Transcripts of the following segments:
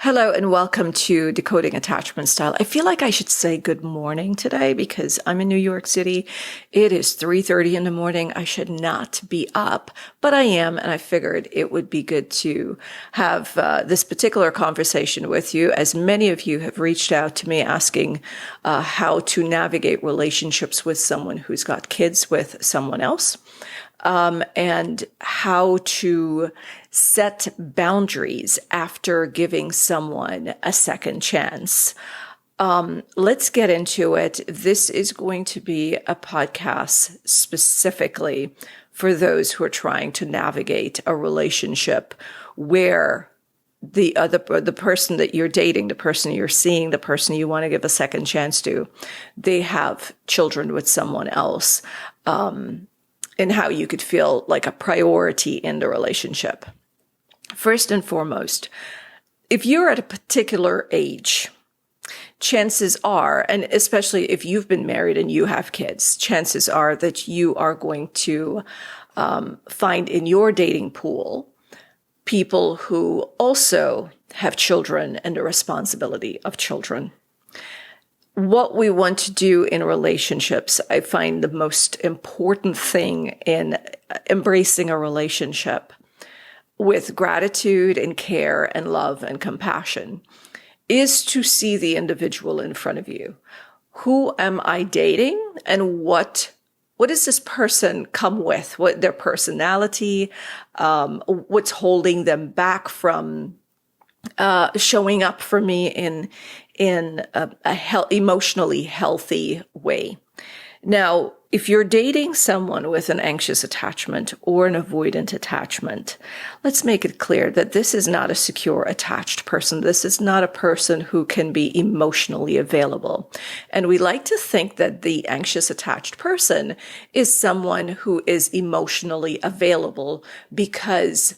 Hello and welcome to Decoding Attachment Style. I feel like I should say good morning today because I'm in New York City. It is 3:30 in the morning. I should not be up, but I am, and I figured it would be good to have this particular conversation with you, as many of you have reached out to me asking how to navigate relationships with someone who's got kids with someone else. And how to set boundaries after giving someone a second chance. Let's get into it. This is going to be a podcast specifically for those who are trying to navigate a relationship where the person that you're dating, the person you're seeing, the person you want to give a second chance to, they have children with someone else. And how you could feel like a priority in the relationship. First and foremost, if you're at a particular age, chances are, and especially if you've been married and you have kids, chances are that you are going to find in your dating pool people who also have children and the responsibility of children. What we want to do in relationships, I find the most important thing in embracing a relationship with gratitude and care and love and compassion is to see the individual in front of you. Who am I dating and what does this person come with? What their personality, what's holding them back from showing up for me in a emotionally healthy way. Now, if you're dating someone with an anxious attachment or an avoidant attachment, let's make it clear that this is not a secure attached person. This is not a person who can be emotionally available. And we like to think that the anxious attached person is someone who is emotionally available because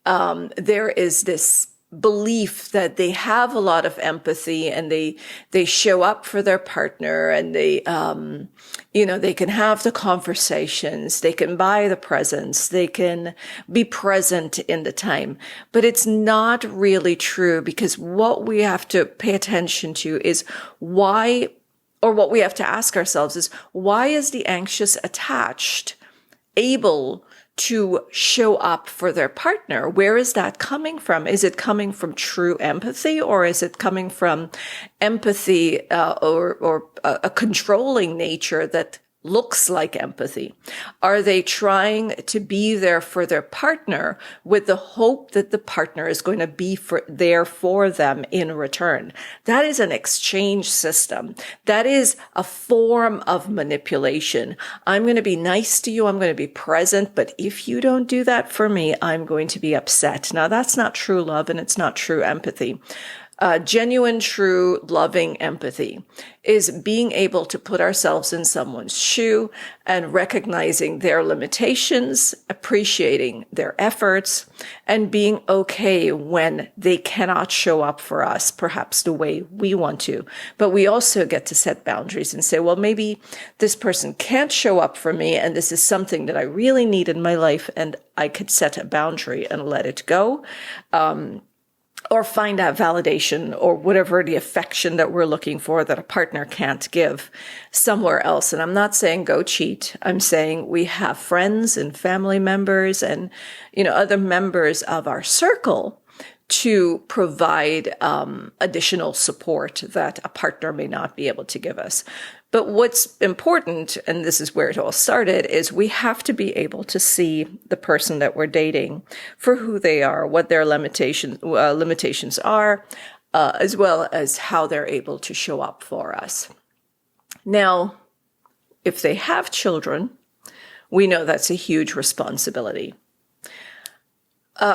there is this belief that they have a lot of empathy and they show up for their partner and they can have the conversations, they can buy the presents, they can be present in the time. But it's not really true, because what we have to pay attention to is why, or what we have to ask ourselves is, why is the anxious attached able to show up for their partner? Where is that coming from? Is it coming from true empathy, or is it coming from empathy or a controlling nature that looks like empathy? Are they trying to be there for their partner with the hope that the partner is going to be there for them in return? That is an exchange system. That is a form of manipulation. I'm going to be nice to you. I'm going to be present. But if you don't do that for me, I'm going to be upset. Now, that's not true love, and it's not true empathy. Genuine, true, loving empathy is being able to put ourselves in someone's shoe and recognizing their limitations, appreciating their efforts, and being okay when they cannot show up for us, perhaps the way we want to. But we also get to set boundaries and say, well, maybe this person can't show up for me, and this is something that I really need in my life, and I could set a boundary and let it go. Or find out validation or whatever the affection that we're looking for that a partner can't give somewhere else. And I'm not saying go cheat. I'm saying we have friends and family members and, other members of our circle to provide additional support that a partner may not be able to give us. But what's important, and this is where it all started, is we have to be able to see the person that we're dating for who they are, what their limitations are, as well as how they're able to show up for us. Now, if they have children, we know that's a huge responsibility.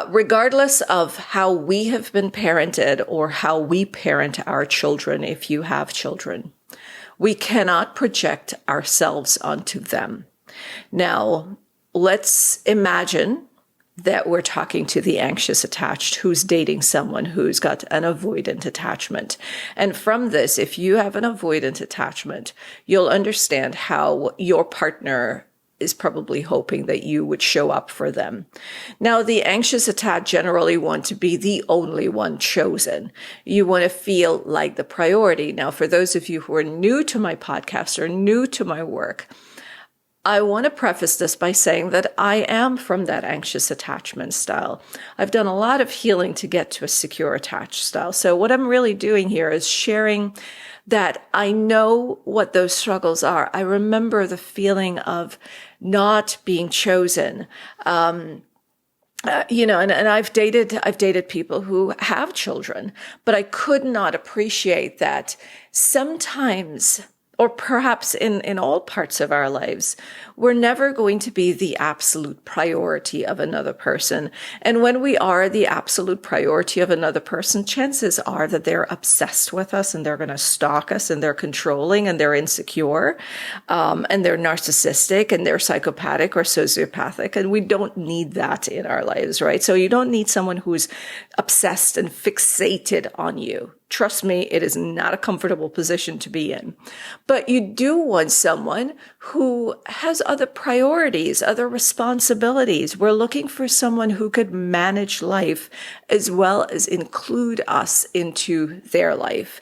Regardless of how we have been parented or how we parent our children, if you have children, we cannot project ourselves onto them. Now, let's imagine that we're talking to the anxious attached who's dating someone who's got an avoidant attachment. And from this, if you have an avoidant attachment, you'll understand how your partner is probably hoping that you would show up for them. Now, the anxious attached generally want to be the only one chosen. You want to feel like the priority. Now, for those of you who are new to my podcast or new to my work, I want to preface this by saying that I am from that anxious attachment style. I've done a lot of healing to get to a secure attached style. So what I'm really doing here is sharing that I know what those struggles are. I remember the feeling of not being chosen. And I've dated people who have children, but I could not appreciate that sometimes, or perhaps in all parts of our lives, we're never going to be the absolute priority of another person. And when we are the absolute priority of another person, chances are that they're obsessed with us and they're going to stalk us and they're controlling and they're insecure, and they're narcissistic and they're psychopathic or sociopathic. And we don't need that in our lives, right? So you don't need someone who's obsessed and fixated on you. Trust me, it is not a comfortable position to be in. But you do want someone who has other priorities, other responsibilities. We're looking for someone who could manage life as well as include us into their life.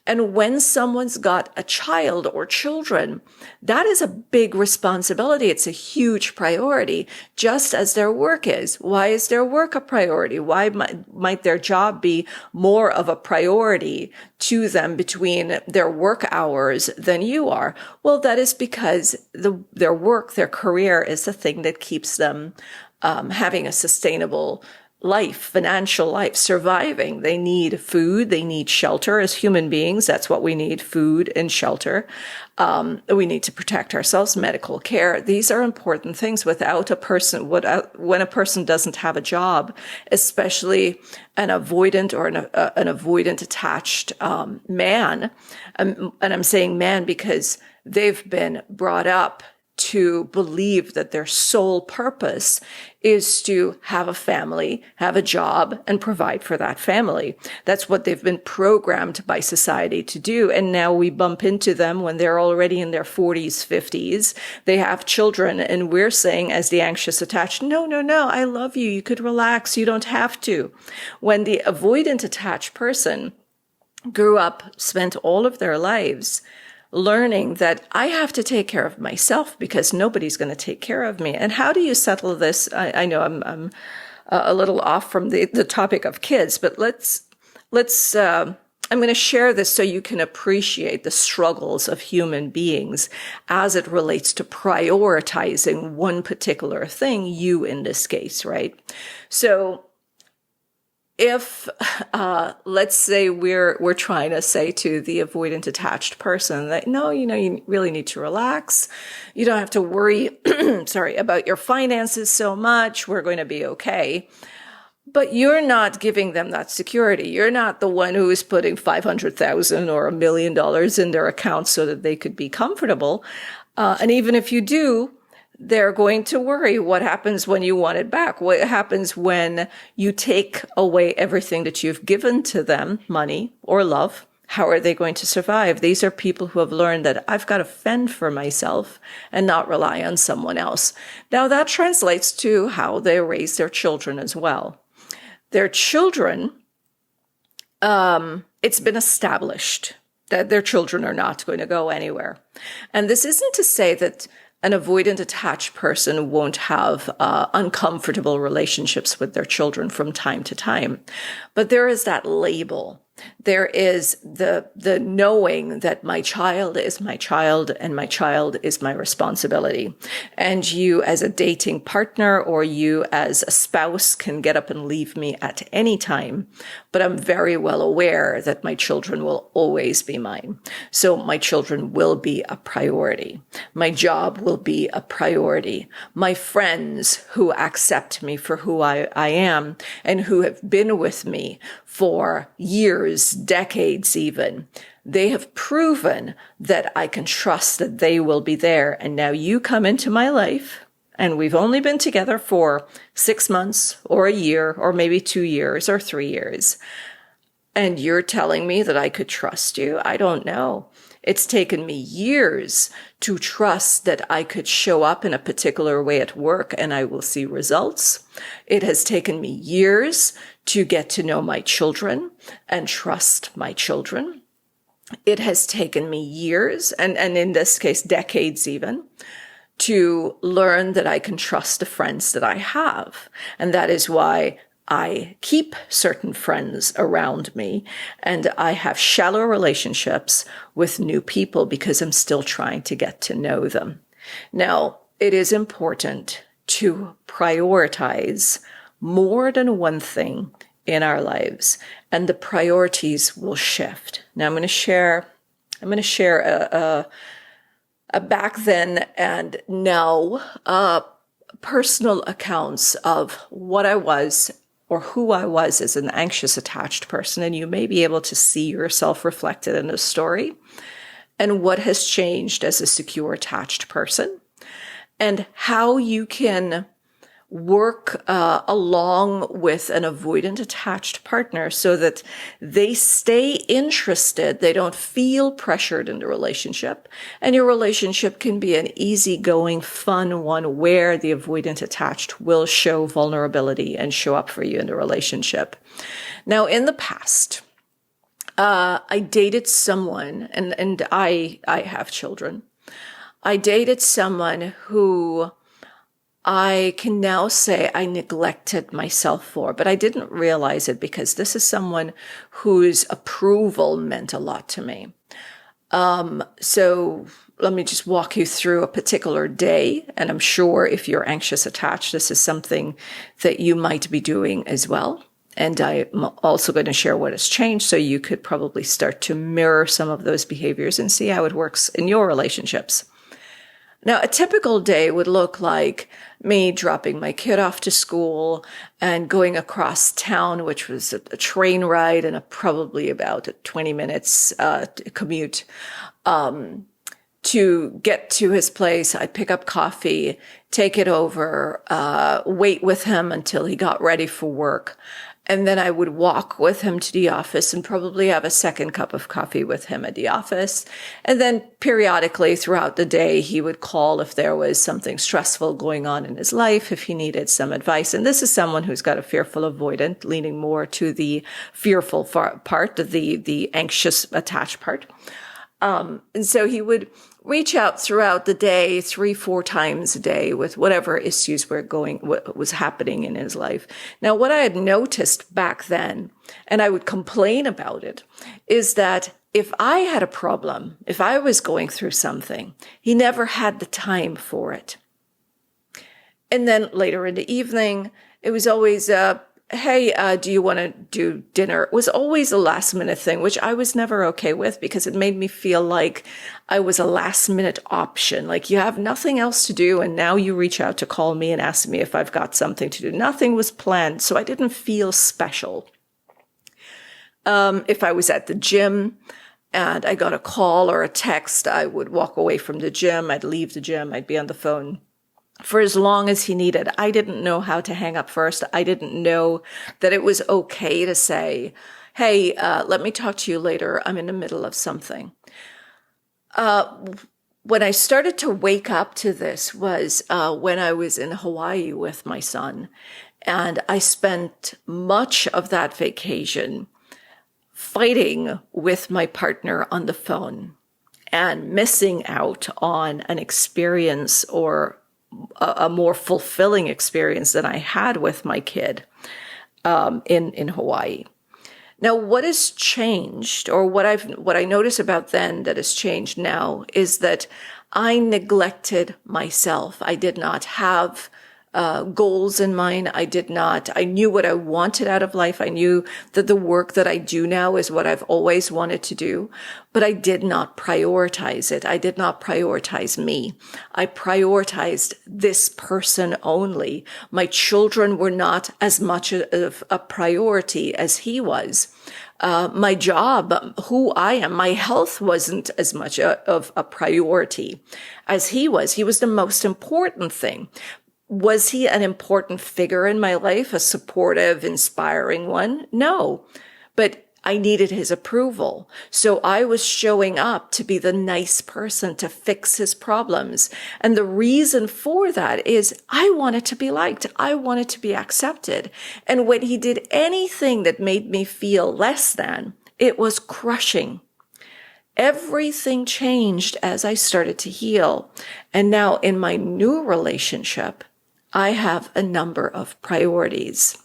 And when someone's got a child or children, that is a big responsibility. It's a huge priority, just as their work is. Why is their work a priority? Why might their job be more of a priority to them between their work hours than you are? Well, that is because their work, their career is the thing that keeps them having a sustainable life, financial life, surviving. They need food. They need shelter as human beings. That's what we need, food and shelter. We need to protect ourselves, medical care. These are important things. Without a person, when a person doesn't have a job, especially an avoidant or an avoidant attached man, and I'm saying man because they've been brought up to believe that their sole purpose is to have a family, have a job, and provide for that family. That's what they've been programmed by society to do. And now we bump into them when they're already in their 40s, 50s. They have children, and we're saying, as the anxious attached, no, I love you. You could relax. You don't have to. When the avoidant attached person grew up, spent all of their lives learning that I have to take care of myself because nobody's going to take care of me. And how do you settle this? I know I'm a little off from the topic of kids, but I'm going to share this so you can appreciate the struggles of human beings as it relates to prioritizing one particular thing, you in this case, right? So if, let's say we're trying to say to the avoidant attached person that, no, you really need to relax. You don't have to worry, about your finances so much. We're going to be okay. But you're not giving them that security. You're not the one who is putting $500,000 or $1 million in their account so that they could be comfortable. And even if you do, they're going to worry what happens when you want it back. What happens when you take away everything that you've given to them, money or love? How are they going to survive? These are people who have learned that I've got to fend for myself and not rely on someone else. Now that translates to how they raise their children as well. Their children, it's been established that their children are not going to go anywhere. And this isn't to say that an avoidant attached person won't have uncomfortable relationships with their children from time to time. But there is that label. There is the knowing that my child is my child and my child is my responsibility. And you as a dating partner or you as a spouse can get up and leave me at any time. But I'm very well aware that my children will always be mine. So my children will be a priority. My job will be a priority. My friends who accept me for who I am and who have been with me for years, decades even, they have proven that I can trust that they will be there. And now you come into my life and we've only been together for 6 months or a year or maybe 2 years or 3 years. And you're telling me that I could trust you? I don't know. It's taken me years to trust that I could show up in a particular way at work and I will see results. It has taken me years to get to know my children and trust my children. It has taken me years, and in this case, decades even, to learn that I can trust the friends that I have. And that is why I keep certain friends around me, and I have shallow relationships with new people because I'm still trying to get to know them. Now, it is important to prioritize more than one thing in our lives, and the priorities will shift. Now, I'm going to share a back then and now personal accounts of what I was or who I was as an anxious attached person, and you may be able to see yourself reflected in the story, and what has changed as a secure attached person, and how you can work along with an avoidant attached partner so that they stay interested, they don't feel pressured in the relationship, and your relationship can be an easygoing, fun one where the avoidant attached will show vulnerability and show up for you in the relationship. Now, in the past, I dated someone, and I have children. I dated someone who I can now say I neglected myself for, but I didn't realize it because this is someone whose approval meant a lot to me. So let me just walk you through a particular day, and I'm sure if you're anxious attached, this is something that you might be doing as well. And I'm also going to share what has changed so you could probably start to mirror some of those behaviors and see how it works in your relationships. Now, a typical day would look like me dropping my kid off to school and going across town, which was a train ride and probably about 20 minutes commute. To get to his place, I'd pick up coffee, take it over, wait with him until he got ready for work. And then I would walk with him to the office and probably have a second cup of coffee with him at the office. And then periodically throughout the day, he would call if there was something stressful going on in his life, if he needed some advice. And this is someone who's got a fearful avoidant, leaning more to the fearful part, the anxious attached part. And so he would reach out throughout the day, 3-4 times a day with whatever issues what was happening in his life. Now, what I had noticed back then, and I would complain about it, is that if I had a problem, if I was going through something, he never had the time for it. And then later in the evening, it was always, hey, do you want to do dinner? It was always a last minute thing, which I was never okay with because it made me feel like I was a last minute option. Like you have nothing else to do. And now you reach out to call me and ask me if I've got something to do. Nothing was planned. So I didn't feel special. If I was at the gym and I got a call or a text, I would walk away from the gym. I'd leave the gym. I'd be on the phone for as long as he needed. I didn't know how to hang up first. I didn't know that it was okay to say, hey, let me talk to you later. I'm in the middle of something. When I started to wake up to this was when I was in Hawaii with my son. And I spent much of that vacation fighting with my partner on the phone and missing out on an experience or a more fulfilling experience than I had with my kid in Hawaii. Now, what has changed, or what I notice about then that has changed now, is that I neglected myself. I did not have goals in mind. I knew what I wanted out of life. I knew that the work that I do now is what I've always wanted to do, but I did not prioritize it. I did not prioritize me. I prioritized this person only. My children were not as much of a priority as he was. My job, who I am, my health wasn't as much of a priority as he was. He was the most important thing. Was he an important figure in my life, a supportive, inspiring one? No. But I needed his approval. So I was showing up to be the nice person to fix his problems. And the reason for that is I wanted to be liked. I wanted to be accepted. And when he did anything that made me feel less than, it was crushing. Everything changed as I started to heal. And now in my new relationship, I have a number of priorities.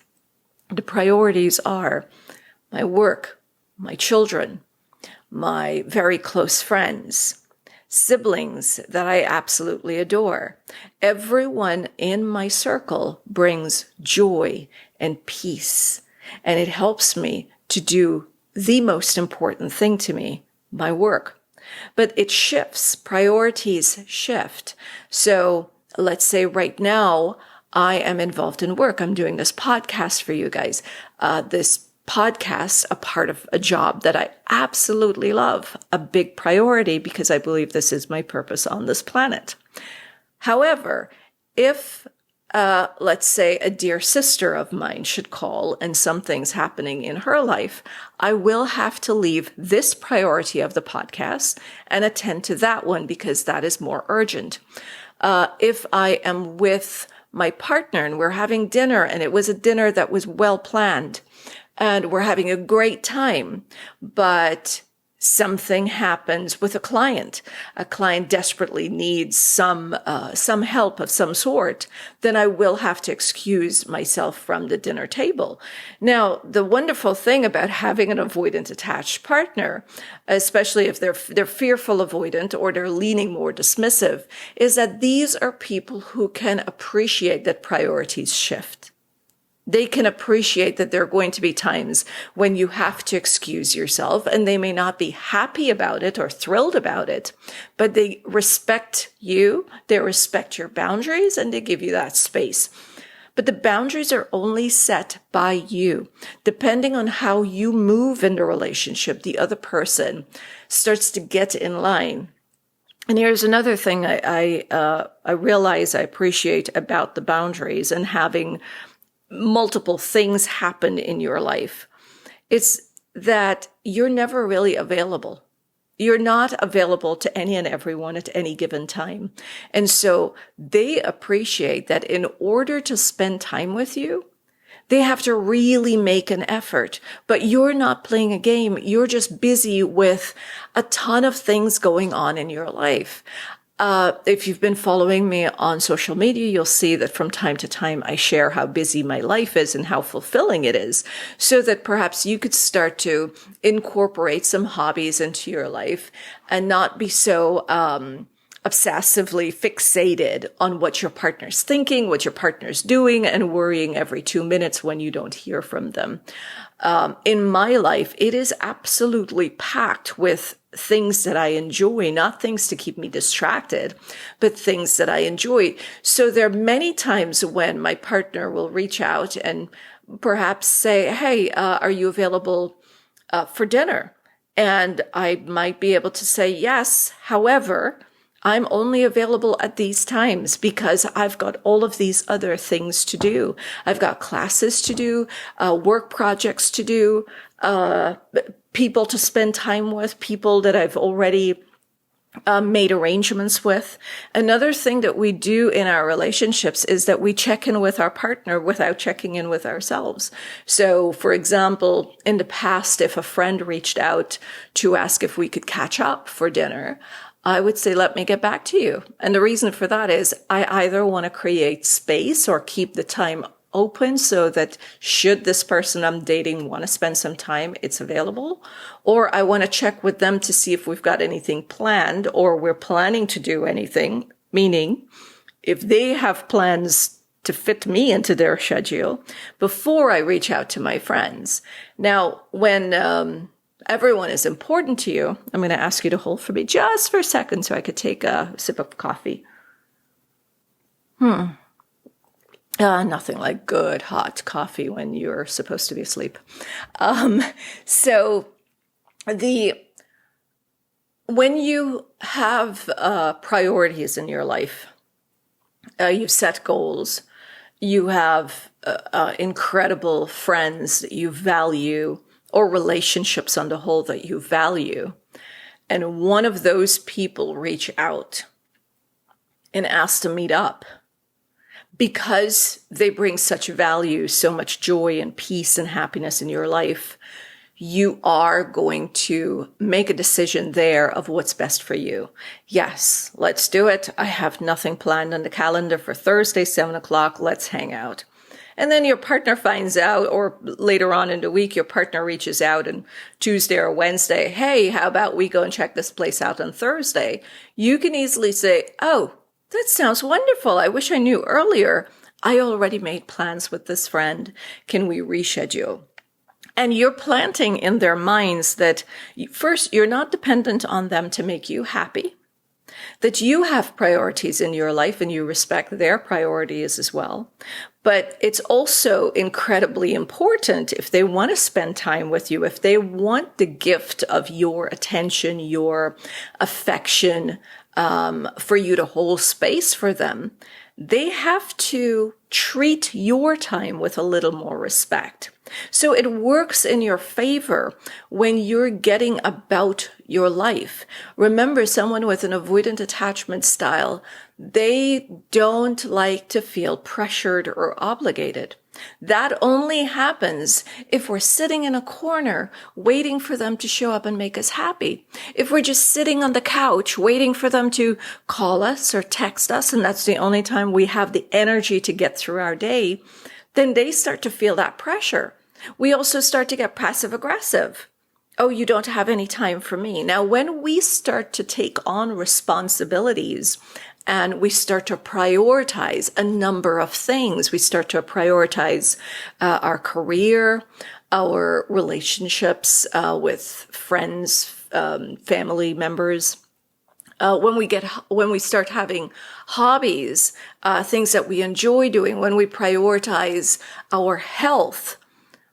The priorities are my work, my children, my very close friends, siblings that I absolutely adore. Everyone in my circle brings joy and peace, and it helps me to do the most important thing to me, my work. But it shifts, priorities shift. So let's say right now I am involved in work. I'm doing this podcast for you guys. This podcast, a part of a job that I absolutely love, a big priority because I believe this is my purpose on this planet. However, if let's say a dear sister of mine should call and something's happening in her life, I will have to leave this priority of the podcast and attend to that one because that is more urgent. If I am with my partner and we're having dinner and it was a dinner that was well planned and we're having a great time, but something happens with a client desperately needs some help of some sort, then I will have to excuse myself from the dinner table. Now, the wonderful thing about having an avoidant attached partner, especially if they're fearful avoidant or they're leaning more dismissive, is that these are people who can appreciate that priorities shift. They can appreciate that there are going to be times when you have to excuse yourself, and they may not be happy about it or thrilled about it, but they respect you, they respect your boundaries, and they give you that space. But the boundaries are only set by you. Depending on how you move in the relationship, the other person starts to get in line. And here's another thing I realize I appreciate about the boundaries and having multiple things happen in your life. It's that you're never really available. You're not available to any and everyone at any given time. And so they appreciate that in order to spend time with you, they have to really make an effort. But you're not playing a game. You're just busy with a ton of things going on in your life. If you've been following me on social media, you'll see that from time to time I share how busy my life is and how fulfilling it is, so that perhaps you could start to incorporate some hobbies into your life and not be so obsessively fixated on what your partner's thinking, what your partner's doing, and worrying every 2 minutes when you don't hear from them. In my life, it is absolutely packed with things that I enjoy, not things to keep me distracted, but things that I enjoy. So there are many times when my partner will reach out and perhaps say, hey, are you available for dinner? And I might be able to say yes. However, I'm only available at these times because I've got all of these other things to do. I've got classes to do, work projects to do, people to spend time with, people that I've already made arrangements with. Another thing that we do in our relationships is that we check in with our partner without checking in with ourselves. So, for example, in the past, if a friend reached out to ask if we could catch up for dinner, I would say, let me get back to you. And the reason for that is I either want to create space or keep the time open so that should this person I'm dating want to spend some time, it's available. Or I want to check with them to see if we've got anything planned or we're planning to do anything, meaning if they have plans to fit me into their schedule before I reach out to my friends. Now, when everyone is important to you, I'm going to ask you to hold for me just for a second so I could take a sip of coffee. Nothing like good hot coffee when you're supposed to be asleep. So when you have priorities in your life, you've set goals, you have incredible friends that you value, or relationships on the whole that you value, and one of those people reach out and ask to meet up because they bring such value, so much joy and peace and happiness in your life, you are going to make a decision there of what's best for you. Yes, let's do it. I have nothing planned on the calendar for Thursday, 7 o'clock. Let's hang out. And then your partner finds out, or later on in the week, your partner reaches out and Tuesday or Wednesday, hey, how about we go and check this place out on Thursday? You can easily say, oh, that sounds wonderful. I wish I knew earlier. I already made plans with this friend. Can we reschedule? And you're planting in their minds that, first, you're not dependent on them to make you happy, that you have priorities in your life and you respect their priorities as well. But it's also incredibly important if they want to spend time with you, if they want the gift of your attention, your affection, for you to hold space for them, they have to treat your time with a little more respect. So it works in your favor when you're getting about your life. Remember, someone with an avoidant attachment style, they don't like to feel pressured or obligated. That only happens if we're sitting in a corner waiting for them to show up and make us happy. If we're just sitting on the couch waiting for them to call us or text us, and that's the only time we have the energy to get through our day, then they start to feel that pressure. We also start to get passive aggressive. Oh, you don't have any time for me. Now, when we start to take on responsibilities and we start to prioritize a number of things, we start to prioritize our career, our relationships with friends, family members. When we start having hobbies, things that we enjoy doing, when we prioritize our health,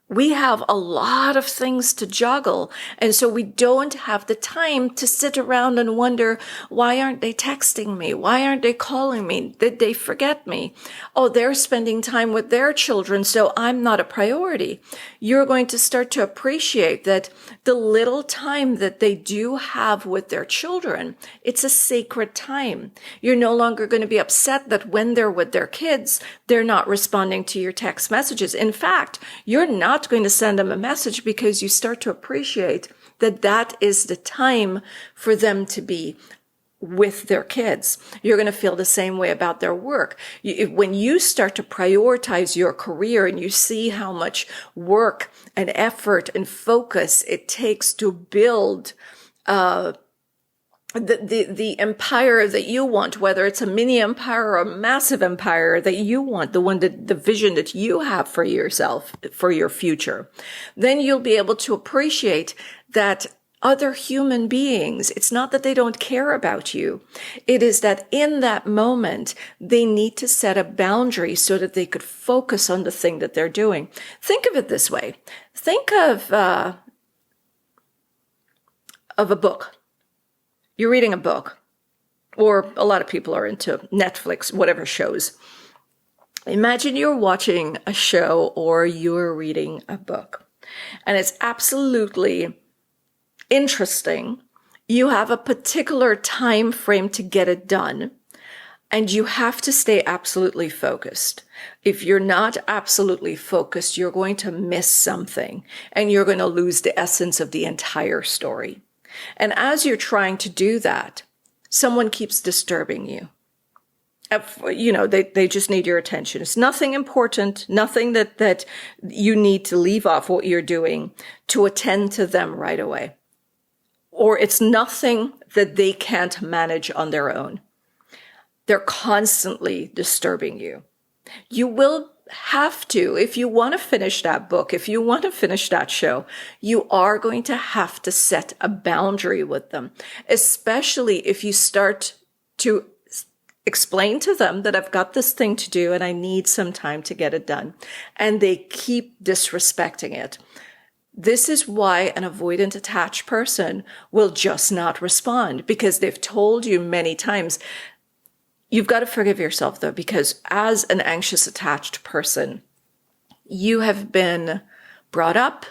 we have a lot of things to juggle. And so we don't have the time to sit around and wonder, why aren't they texting me? Why aren't they calling me? Did they forget me? Oh, they're spending time with their children, so I'm not a priority. You're going to start to appreciate that the little time that they do have with their children, it's a sacred time. You're no longer going to be upset that when they're with their kids, they're not responding to your text messages. In fact, you're not going to send them a message because you start to appreciate that that is the time for them to be with their kids. You're going to feel the same way about their work. When you start to prioritize your career and you see how much work and effort and focus it takes to build the empire that you want, whether it's a mini empire or a massive empire that you want, the vision that you have for yourself, for your future, then you'll be able to appreciate that other human beings, it's not that they don't care about you. It is that in that moment, they need to set a boundary so that they could focus on the thing that they're doing. Think of it this way. Think of a book. You're reading a book, or a lot of people are into Netflix, whatever shows. Imagine you're watching a show or you're reading a book, and it's absolutely interesting. You have a particular time frame to get it done, and you have to stay absolutely focused. If you're not absolutely focused, you're going to miss something, and you're going to lose the essence of the entire story. And as you're trying to do that, someone keeps disturbing you. They just need your attention. It's nothing important, nothing that you need to leave off what you're doing to attend to them right away. Or it's nothing that they can't manage on their own. They're constantly disturbing you. You will have to, if you want to finish that book, if you want to finish that show, you are going to have to set a boundary with them, especially if you start to explain to them that I've got this thing to do and I need some time to get it done. And they keep disrespecting it. This is why an avoidant attached person will just not respond, because they've told you many times. You've got to forgive yourself, though, because as an anxious attached person, you have been brought up,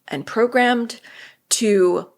and programmed to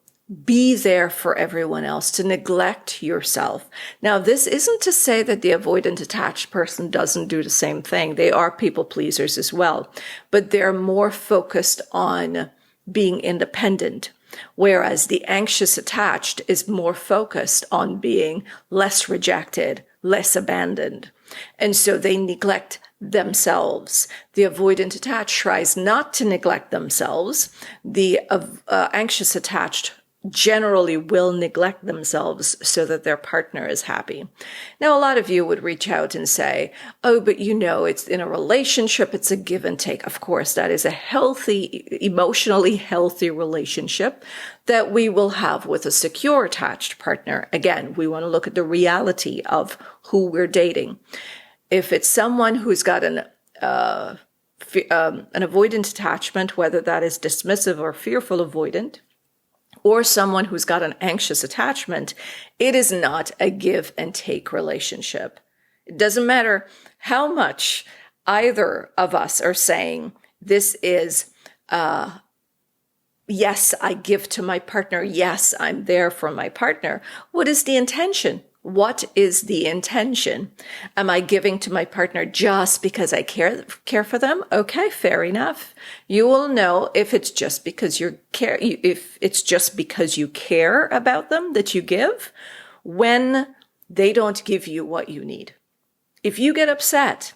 be there for everyone else, to neglect yourself. Now, this isn't to say that the avoidant attached person doesn't do the same thing. They are people pleasers as well, but they're more focused on being independent, whereas the anxious attached is more focused on being less rejected, less abandoned. And so they neglect themselves. The avoidant attached tries not to neglect themselves. The anxious attached generally will neglect themselves so that their partner is happy. Now, a lot of you would reach out and say, oh, but it's in a relationship, it's a give and take. Of course, that is a healthy, emotionally healthy relationship that we will have with a secure attached partner. Again, we want to look at the reality of who we're dating. If it's someone who's got an avoidant attachment, whether that is dismissive or fearful avoidant, or someone who's got an anxious attachment, it is not a give and take relationship. It doesn't matter how much either of us are saying, this is, yes, I give to my partner. Yes, I'm there for my partner. What is the intention? What is the intention? Am I giving to my partner just because I care for them? Okay, fair enough. You will know if it's just because if it's just because you care about them that you give, when they don't give you what you need. If you get upset,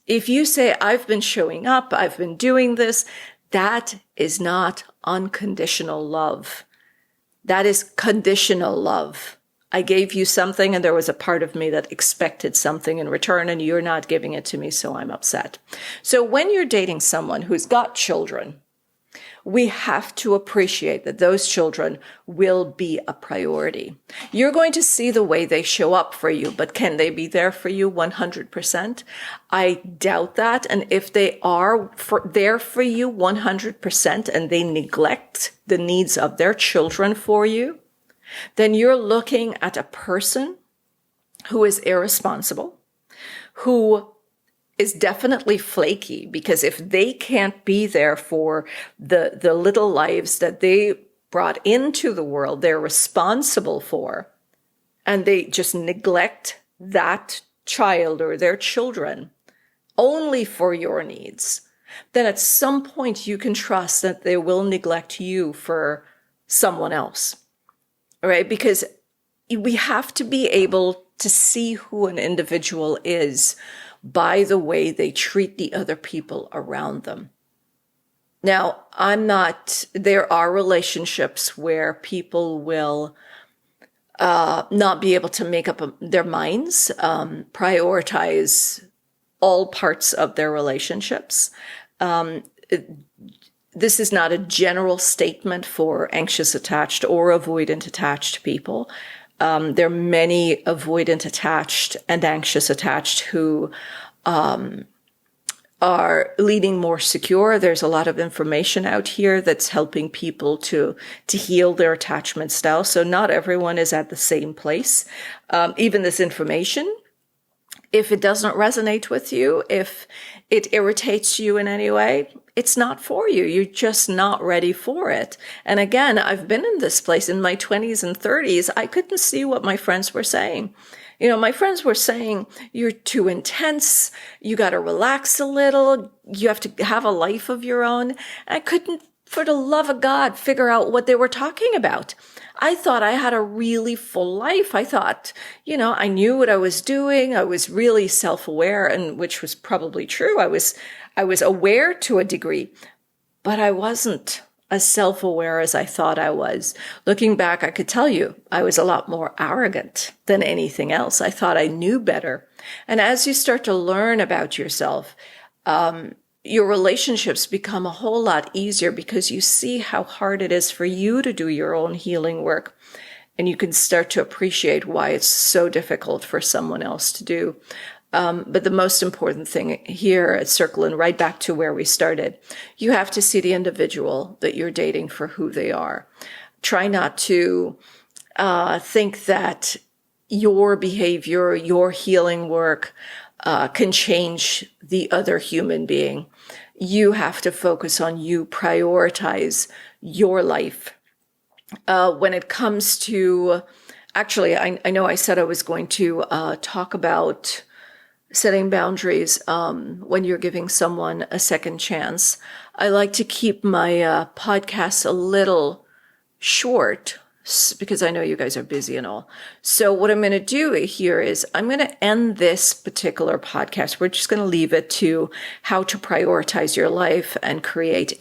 if you say, I've been showing up, I've been doing this, that is not unconditional love. That is conditional love. I gave you something and there was a part of me that expected something in return and you're not giving it to me, so I'm upset. So when you're dating someone who's got children, we have to appreciate that those children will be a priority. You're going to see the way they show up for you, but can they be there for you 100%? I doubt that. And if they are there for you 100% and they neglect the needs of their children for you, then you're looking at a person who is irresponsible, who is definitely flaky, because if they can't be there for the little lives that they brought into the world, they're responsible for, and they just neglect that child or their children only for your needs, then at some point you can trust that they will neglect you for someone else. All right, because we have to be able to see who an individual is by the way they treat the other people around them. Now, there are relationships where people will not be able to make up their minds, prioritize all parts of their relationships. This is not a general statement for anxious attached or avoidant attached people. There are many avoidant attached and anxious attached who are leading more secure. There's a lot of information out here that's helping people to heal their attachment style. So not everyone is at the same place. Even this information, if it doesn't resonate with you, if it irritates you in any way, it's not for you. You're just not ready for it. And again, I've been in this place in my 20s and 30s. I couldn't see what my friends were saying. My friends were saying, you're too intense. You got to relax a little. You have to have a life of your own. I couldn't, for the love of God, figure out what they were talking about. I thought I had a really full life. I thought, I knew what I was doing. I was really self-aware, and which was probably true. I was aware to a degree, but I wasn't as self-aware as I thought I was. Looking back, I could tell you I was a lot more arrogant than anything else. I thought I knew better. And as you start to learn about yourself, your relationships become a whole lot easier because you see how hard it is for you to do your own healing work. And you can start to appreciate why it's so difficult for someone else to do. But the most important thing here at circling right back to where we started, you have to see the individual that you're dating for who they are. Try not to think that your behavior, your healing work can change the other human being. you have to focus on you, prioritize your life. When it comes to, actually, I know I said I was going to talk about setting boundaries when you're giving someone a second chance. I like to keep my podcasts a little short because I know you guys are busy and all. So what I'm going to do here is I'm going to end this particular podcast. We're just going to leave it to how to prioritize your life and create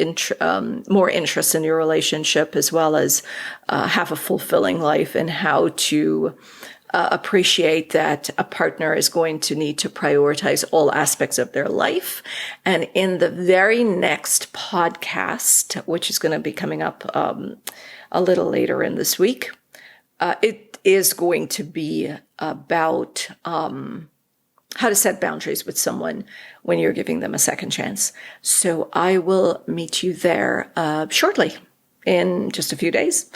more interest in your relationship, as well as have a fulfilling life, and how to appreciate that a partner is going to need to prioritize all aspects of their life. And in the very next podcast, which is going to be coming up a little later in this week, it is going to be about how to set boundaries with someone when you're giving them a second chance. So I will meet you there shortly, in just a few days.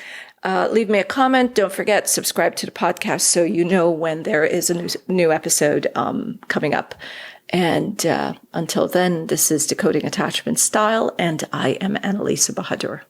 Leave me a comment. Don't forget, subscribe to the podcast so you know when there is a new episode coming up. And until then, this is Decoding Attachment Style, and I am Annalisa Bahadur.